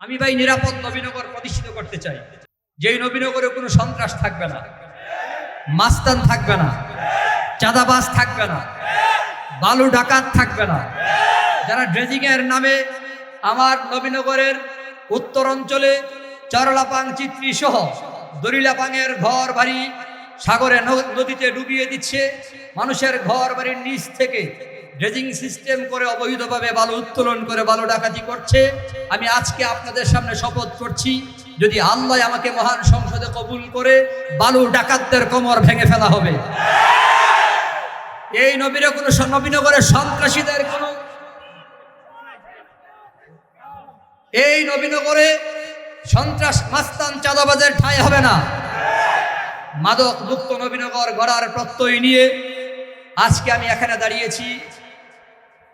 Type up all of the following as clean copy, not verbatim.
আমি ভাই নিরাপদ নবীনগর প্রতিষ্ঠিত করতে চাই, যেই নবীনগরে কোনো সন্ত্রাস থাকবে না, মাস্তান থাকবে না, চাঁদাবাজ থাকবে না, বালু ডাকাত থাকবে না। যারা ড্রেজিং এর নামে আমার নবীনগরের উত্তর অঞ্চলে চরলাপাং চিত্রি সহ দরিলাপাংয়ের ঘর বাড়ি সাগরে নদীতে ডুবিয়ে দিচ্ছে, মানুষের ঘর বাড়ির নিচ থেকে ড্রেজিং সিস্টেম করে অবৈধভাবে বালু উত্তোলন করে বালু ডাকাতি করছে, আমি আজকে আপনাদের সামনে শপথ করছি, যদি আল্লাহ আমাকে মহান সংসদে কবুল করে বালু ডাকাতদের কোমর ভেঙে ফেলা হবে। এই নবীনগরের সন্ত্রাসীদের কোনো, এই নবীনগরে সন্ত্রাস মাস্তান চাঁদাবাজের ঠাঁই হবে না। মাদক মুক্ত নবীনগর গড়ার প্রত্যয় নিয়ে আজকে আমি এখানে দাঁড়িয়েছি।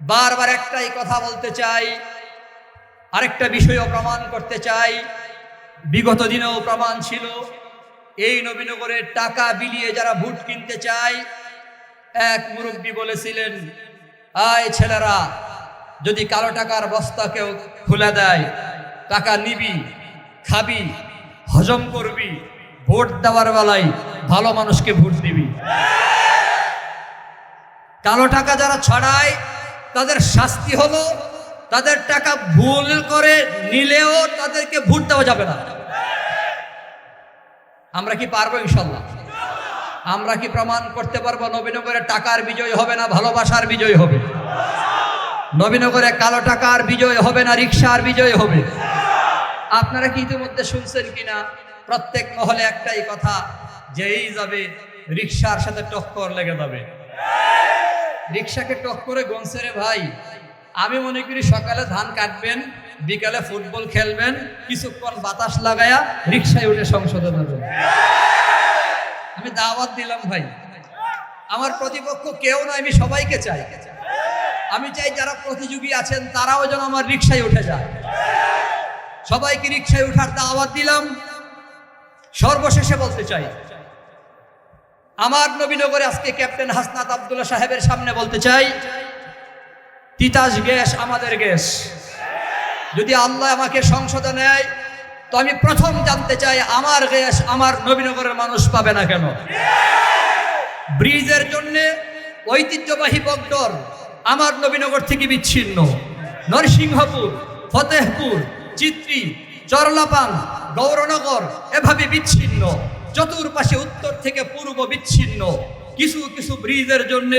বারবার একটাই কথা বলতে চাই, আরেকটা বিষয়ও প্রমাণ করতে চাই। বিগত দিনেও প্রমাণ ছিল, এই নবীনগরে টাকা বিলিয়ে যারা ভোট কিনতে চায়, এক মুরব্বী বলেছিলেন, আয় ছেলেরা, যদি কালো টাকার বস্তা কেউ খুলে দেয়, টাকা নিবি, খাবি, হজম করবি, ভোট দেওয়ার বেলায় ভালো মানুষকে ভোট দিবি। কালো টাকা যারা ছড়ায় তাদের শাস্তি হলো তাদের টাকা ভুল করে নিলেও তাদেরকে ভোট দেওয়া যাবে না। আমরা কি পারবো? ইনশাল্লাহ আমরা কি প্রমাণ করতে পারবো নবীনগরে টাকার বিজয় হবে না ভালোবাসার বিজয় হবে? নবীনগরে কালো টাকার বিজয় হবে না রিকশার বিজয় হবে? আপনারা কি ইতিমধ্যে শুনছেন কিনা, প্রত্যেক মহলে একটাই কথা, যেই যাবে রিকশার সাথে টক্কর লেগে যাবে। রিকশাকে টক্করে গনছে রে ভাই। আমি মনে করি সকালে ধান কাটবেন, বিকালে ফুটবল খেলবেন, কিছুক্ষণ বাতাস লাগায়া রিকশায় উঠে সংসদে যাবেন। আমি দাওয়াত দিলাম ভাই, আমার প্রতিপক্ষ কেউ না, আমি সবাইকে চাই। আমি চাই যারা প্রতিযোগী আছেন তারাও যেন আমার রিকশায় উঠে যায়। সবাইকে রিকশায় উঠার দাওয়াত দিলাম। সর্বশেষে বলতে চাই, আমার নবীনগরে আজকে ক্যাপ্টেন হাসনাত আব্দুল্লাহ সাহেবের সামনে বলতে চাই, তিতাস গ্যাস আমাদের গ্যাস। যদি আল্লাহ আমাকে সংসদে নেয় তো আমি প্রথম জানতে চাই, আমার গ্যাস আমার নবীনগরের মানুষ পাবে না কেন? ব্রিজের জন্য ঐতিহ্যবাহী বগডর আমার নবীনগর থেকে বিচ্ছিন্ন, নরসিংহপুর, ফতেহপুর, চিত্রি, চরলাপাং, গৌরনগর এভাবে বিচ্ছিন্ন, চতুর্পাশে উত্তর থেকে পূর্ব বিচ্ছিন্ন। কিছু কিছু ব্রিজের জন্য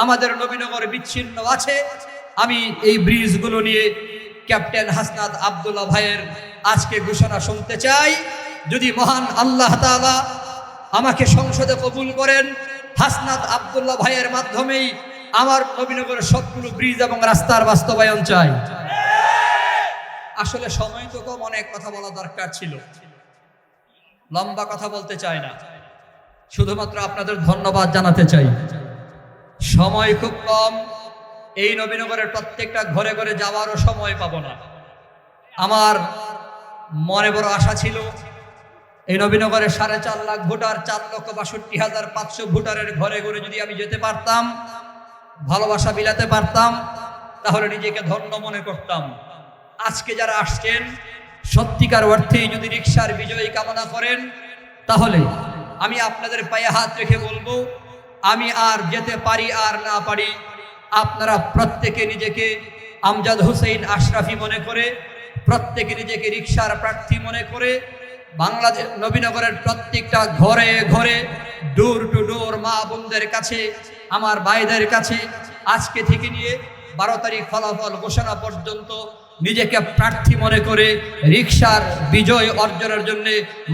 আমাদের নবীনগর বিচ্ছিন্ন আছে। আমি এই ব্রিজগুলো নিয়ে ক্যাপ্টেন হাসনাত আব্দুল্লাহ ভাইয়ের আজকে ঘোষণা শুনতে চাই। যদি মহান আল্লাহ তাআলা আমাকে সংসদে কবুল করেন, হাসনাত আব্দুল্লাহ ভাইয়ের মাধ্যমেই আমার নবীনগরের সবগুলো ব্রিজ এবং রাস্তার বাস্তবায়ন চাই। আসলে সময় তো কম, অনেক কথা বলা দরকার ছিল, লম্বা কথা বলতে চাই না, শুধুমাত্র আপনাদের ধন্যবাদ জানাতে চাই। সময় খুব কম, এই নবীনগরের প্রত্যেকটা ঘরে ঘরে যাওয়ারও সময় পাবো না। আমার মনে বড় আশা ছিল, এই নবীনগরের 4.5 লাখ ভোটার, 4,62,500 ভোটারের ঘরে ঘরে যদি আমি যেতে পারতাম, ভালোবাসা বিলাতে পারতাম, তাহলে নিজেকে ধন্য মনে করতাম। আজকে যারা আসছেন সত্যিকার অর্থেই যদি রিকশার বিজয় কামনা করেন, তাহলে আমি আপনাদের পায়ে হাত রেখে বলবো, আমি আর যেতে পারি আর না পারি, আপনারা প্রত্যেকে নিজেকে আমজাদ হোসেন আশরাফি মনে করে, প্রত্যেকে নিজেকে রিকশার প্রার্থী মনে করে, বাংলাদেশ নবীনগরের প্রত্যেকটা ঘরে ঘরে, ডোর টু ডোর মা বোনদের কাছে, আমার ভাইদের কাছে আজকে থেকে নিয়ে 12 তারিখ ফলাফল ঘোষণা পর্যন্ত নিজেকে প্রার্থী মনে করে রিকশার বিজয় অর্জনের জন্য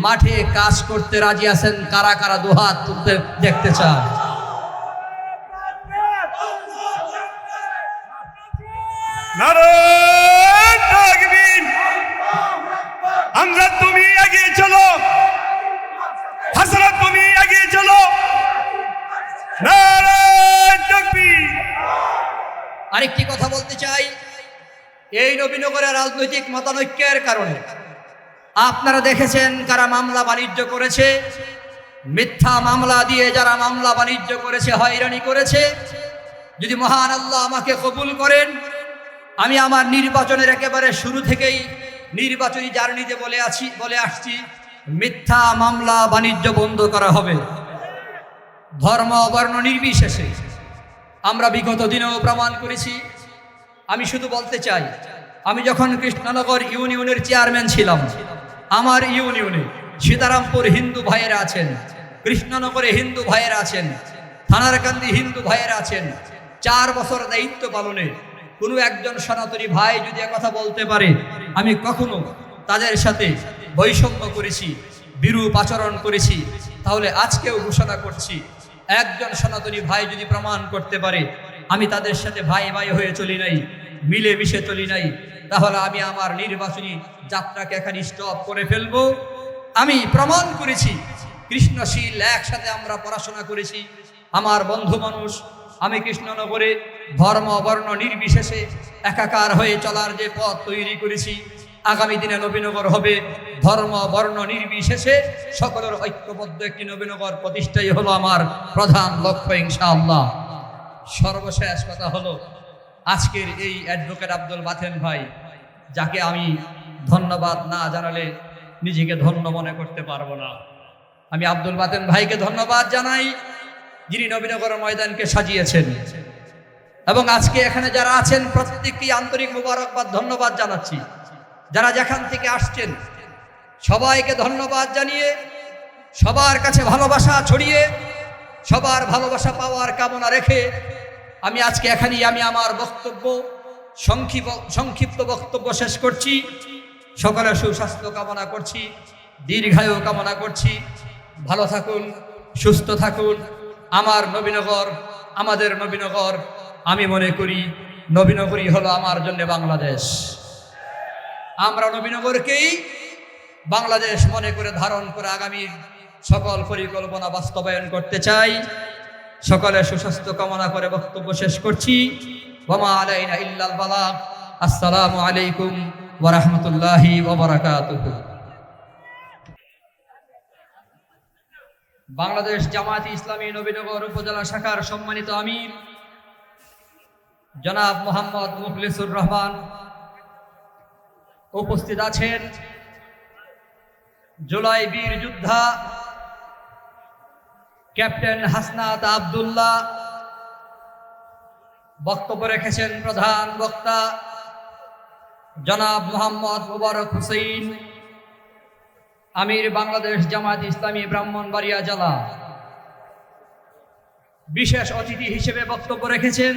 মাঠে কাজ করতে রাজি আছেন? কারা কারা দুহাত তুলতে দেখতে চান? নারায়ে তাকবীর। আমরা তুমি এগিয়ে চলো, হাসনাত তুমি এগিয়ে চলো, নারায়ে তাকবীর। আরেকটি কথা বলতে চাই, এই নবীনগরের রাজনৈতিক মতানৈক্যের কারণে আপনারা দেখেছেন কারা মামলা বাণিজ্য করেছে, মিথ্যা মামলা দিয়ে যারা মামলা বাণিজ্য করেছে, হয়রানি করেছে। যদি মহান আল্লাহ আমাকে কবুল করেন, আমি আমার নির্বাচনের একেবারে শুরু থেকেই নির্বাচনী জার্নিতে বলে আসছি, মিথ্যা মামলা বাণিজ্য বন্ধ করা হবে, ধর্ম বর্ণ নির্বিশেষে। আমরা বিগত দিনেও প্রমাণ করেছি। আমি শুধু বলতে চাই, আমি যখন কৃষ্ণনগর ইউনিয়নের চেয়ারম্যান ছিলাম, আমার ইউনিয়নে সীতারামপুর হিন্দু ভাইয়েরা আছেন, কৃষ্ণনগরে হিন্দু ভাইয়েরা আছেন, থানারকান্দি হিন্দু ভাইয়েরা আছেন। 4 বছর দায়িত্ব পালনে কোনো একজন সনাতনী ভাই যদি কথা বলতে পারে আমি কখনো তাদের সাথে বৈষম্য করেছি, বিরূপ আচরণ করেছি, তাহলে আজকেও ঘোষণা করছি, একজন সনাতনী ভাই যদি প্রমাণ করতে পারে আমি তাদের সাথে ভাই ভাই হয়ে চলি নাই, মিলে মিশে চলি নাই, তাহলে আমি আমার নির্বাচনী যাত্রাকে এখানে স্টপ করে ফেলবো। আমি প্রমাণ করেছি কৃষ্ণশীল, একসাথে আমরা পড়াশোনা করেছি, আমার বন্ধু মানুষ। আমি কৃষ্ণনগরে ধর্ম বর্ণ নির্বিশেষে একাকার হয়ে চলার যে পথ তৈরি করেছি, আগামী দিনে নবীনগর হবে ধর্ম বর্ণ নির্বিশেষে সকলের ঐক্যবদ্ধ একটি নবীনগর প্রতিষ্ঠাই হলো আমার প্রধান লক্ষ্য ইনশাআল্লাহ। সর্বশেষ কথা হলো, আজকের এই অ্যাডভোকেট আব্দুল বাতেন ভাই, যাকে আমি ধন্যবাদ না জানালে নিজেকে ধন্য মনে করতে পারবো না। আমি আব্দুল বাতেন ভাইকে ধন্যবাদ জানাই, যিনি নবীনগর ময়দানকে সাজিয়েছেন, এবং আজকে এখানে যারা আছেন প্রত্যেককেই আন্তরিক মোবারকবাদ ধন্যবাদ জানাচ্ছি। যারা যেখান থেকে আসছেন সবাইকে ধন্যবাদ জানিয়ে, সবার কাছে ভালোবাসা ছড়িয়ে, সবার ভালোবাসা পাওয়ার কামনা রেখে আমি আজকে এখানেই আমার বক্তব্য সংক্ষিপ্ত বক্তব্য শেষ করছি। সকলের সুস্বাস্থ্য কামনা করছি, দীর্ঘায়ু কামনা করছি। ভালো থাকুন, সুস্থ থাকুন। আমার নবীনগর, আমাদের নবীনগর, আমি মনে করি নবীনগরই হলো আমার জন্য বাংলাদেশ। আমরা নবীনগরকেই বাংলাদেশ মনে করে ধারণ করে আগামীর সকল পরিকল্পনা বাস্তবায়ন করতে চাই। সকলের সুস্বাস্থ্য কামনা করে বক্তব্য শেষ করছি। ওয়া আলাইনা ইল্লাল বালাগ। আসসালামু আলাইকুম ওয়া রাহমাতুল্লাহি ওয়া বারাকাতুহু। বাংলাদেশ জামায়াত ইসলামী নবীনগর উপজেলা শাখার সম্মানিত আমির জনাব মোহাম্মদ মুখলিসুর রহমান উপস্থিত আছেন। জুলাই বীর যোদ্ধা ক্যাপ্টেন হাসনাত আব্দুল্লাহ বক্তব্য রেখেছেন। প্রধান বক্তা জনাব মোহাম্মদ মুবারক হুসেইন, আমির বাংলাদেশ জামায়াত ইসলামী ব্রাহ্মণবাড়িয়া জেলা। বিশেষ অতিথি হিসেবে বক্তব্য রেখেছেন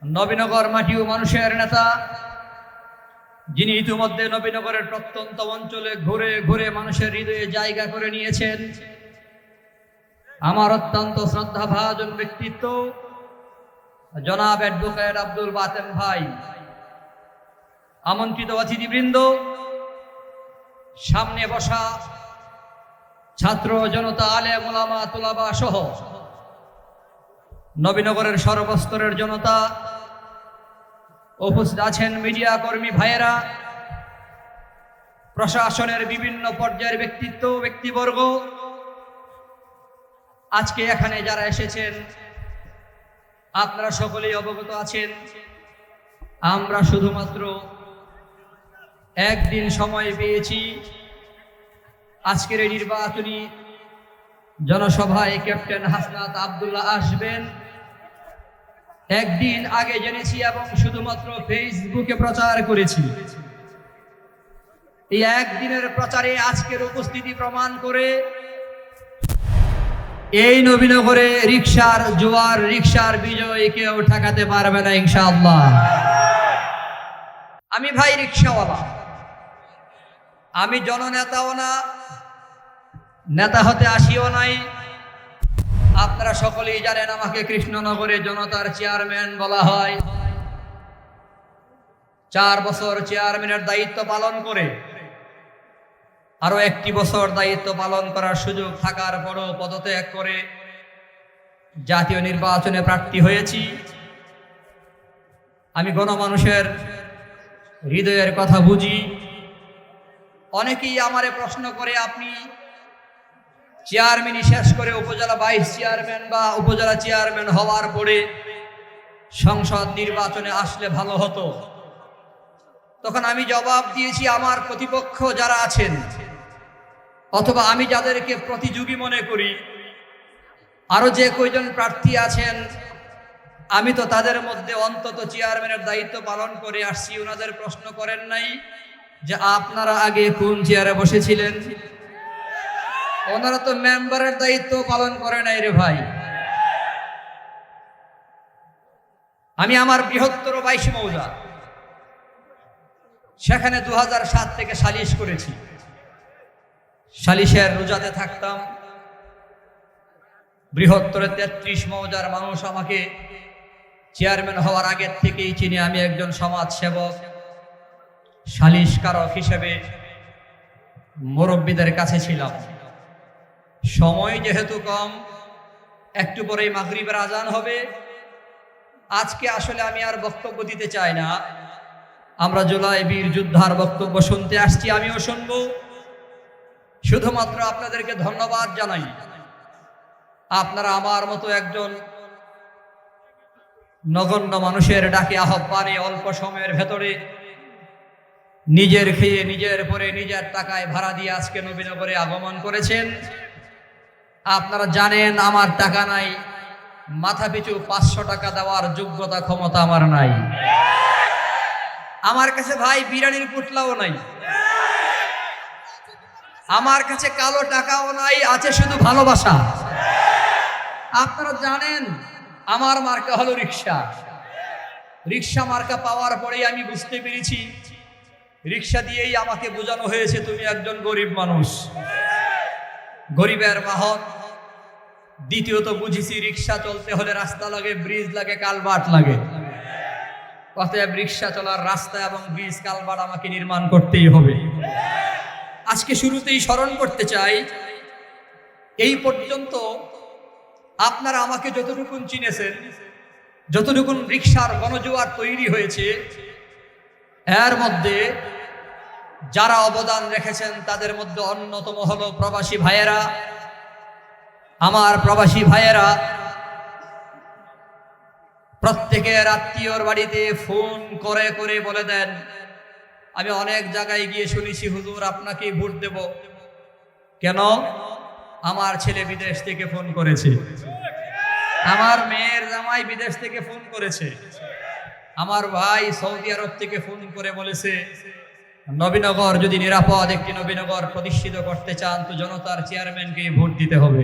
নবীনগর মাটি ও মানুষের নেতা, যিনি ইতিমধ্যে নবীনগরের প্রত্যন্ত অঞ্চলে ঘুরে ঘুরে মানুষের হৃদয়ে জায়গা করে নিয়েছেন, আমার অত্যন্ত শ্রদ্ধাভাজন ব্যক্তিত্ব জনাব অ্যাডভোকেট আব্দুল বাতেন ভাই। আমন্ত্রিত অতিথিবৃন্দ, সামনে বসা ছাত্র জনতা, আলেম ওলামা তুলাবা সহ নবীনগরের সর্বস্তরের জনতা, উপস্থিত আছেন মিডিয়া কর্মী ভাইয়েরা, প্রশাসনের বিভিন্ন পর্যায়ের ব্যক্তিবর্গ, আজকে এখানে যারা এসেছেন আপনারা সকলেই অবগত আছেন। আমরা শুধুমাত্র একদিন সময় পেয়েছি। আজকের এই নির্বাচনী জনসভায় ক্যাপ্টেন হাসনাত আব্দুল্লাহ আসবেন, একদিন আগে জেনেছি এবং শুধুমাত্র ফেসবুকে প্রচার করেছি। এই একদিনের প্রচারে আজকের উপস্থিতি প্রমাণ করে এই নবীনগরে রিকশার জোয়ার, রিকশার বিজয় কেউ ঠেকাতে পারবে না ইনশাআল্লাহ। আমি ভাই রিকশাওয়ালা, আমি জননেতাও না, নেতা হতে আসিও নাই। আপনারা সকলেই জানেন আমাকে কৃষ্ণনগরে জনতার চেয়ারম্যান বলা হয়। 4 বছর চেয়ারম্যানের দায়িত্ব পালন করে আরো 1টি বছর দায়িত্ব পালন করার সুযোগ থাকার পরও পদত্যাগ করে জাতীয় নির্বাচনে প্রার্থী হয়েছি। আমি গণমানুষের হৃদয়ের কথা বুঝি। অনেকেই আমারে প্রশ্ন করে, আপনি চেয়ারম্যানই শেষ করে উপজেলা ভাইস চেয়ারম্যান বা উপজেলা চেয়ারম্যান হওয়ার পরে সংসদ নির্বাচনে আসলে ভালো হতো। তখন আমি জবাব দিয়েছি, আমার প্রতিপক্ষ যারা আছেন অথবা আমি যাদেরকে প্রতিযোগী মনে করি, আরো যে কয়জন প্রার্থী আছেন, আমি তো তাদের মধ্যে অন্তত চেয়ারম্যানের দায়িত্ব পালন করে আসছি। ওনাদের প্রশ্ন করেন নাই যে আপনারা আগে কোন চেয়ারে বসেছিলেন? ওনারা তো মেম্বারের দায়িত্ব পালন করে নাই রে ভাই। আমি আমার বৃহত্তর 22 মৌজা, সেখানে 2007 থেকে সালিশ করেছি। সালিশের রোজাতে থাকতাম। বৃহত্তর 33 মৌজার মানুষ আমাকে চেয়ারম্যান হওয়ার আগের থেকেই চিনি। আমি একজন সমাজ সেবক, সালিশকারক হিসেবে মুরব্বীদের কাছে ছিলাম। সময় যেহেতু কম, একটু পরেই মাগরিবের আজান হবে। আজকে আসলে আমি আর বক্তব্য দিতে চাই না। আমরা জুলাই বীর যোদ্ধার বক্তব্য শুনতে আসছি, আমিও শুনব। শুধুমাত্র আপনাদেরকে ধন্যবাদ জানাই। আপনারা আমার মতো একজন নগণ্য মানুষের ডাকে আহ্বানে অল্প সময়ের ভেতরে নিজের খেয়ে নিজের পরে নিজের টাকায় ভাড়া দিয়ে আজকে নবীনগরে আগমন করেছেন। আপনারা জানেন আমার টাকা নাই, মাথা পিছু 500 টাকা দেওয়ার যোগ্যতা ক্ষমতা আমার নাই। আমার কাছে ভাই বিরিয়ানির পুটলাও নাই, আমার কাছে কালো টাকাও নাই, আছে শুধু ভালোবাসা। আপনারা জানেন আমার মার্কা হলো রিক্সা। রিক্সা মার্কা পাওয়ার পরেই আমি বুঝতে পেরেছি, রিক্সা দিয়েই আমাকে বোঝানো হয়েছে তুমি একজন গরিব মানুষ, গরিবের বাহন। দ্বিতীয়ত বুঝেছি রিক্সা চলতে হলে রাস্তা লাগে, ব্রিজ লাগে, কালভার্ট লাগে। অতএব রিক্সা চলার রাস্তা এবং ব্রিজ কালভার্ট আমাকে নির্মাণ করতেই হবে। আজকে শুরুতেই স্মরণ করতে চাই, এই পর্যন্ত আপনারা আমাকে যতটুকুন চিনেছেন, যতটুকুন রিক্সার গণজোয়ার তৈরি হয়েছে, এর মধ্যে যারা অবদান রেখেছেন তাদের মধ্যে অন্যতম হলো প্রবাসী ভাইয়েরা। আমার প্রবাসী ভাইয়েরা প্রত্যেকের আত্মীয়র বাড়িতে ফোন করে করে বলে দেন, আমি অনেক জায়গায় গিয়ে শুনেছি হুজুর আপনাকেই ভোট দেব। কেন? আমার ছেলে বিদেশ থেকে ফোন করেছে, আমার মেয়ের জামাই বিদেশ থেকে ফোন করেছে, আমার ভাই সৌদি আরব থেকে ফোন করে বলেছে নবীনগর যদি নিরাপদ একটি নবীনগর প্রতিষ্ঠিত করতে চান তো জনতার চেয়ারম্যানকে ভোট দিতে হবে।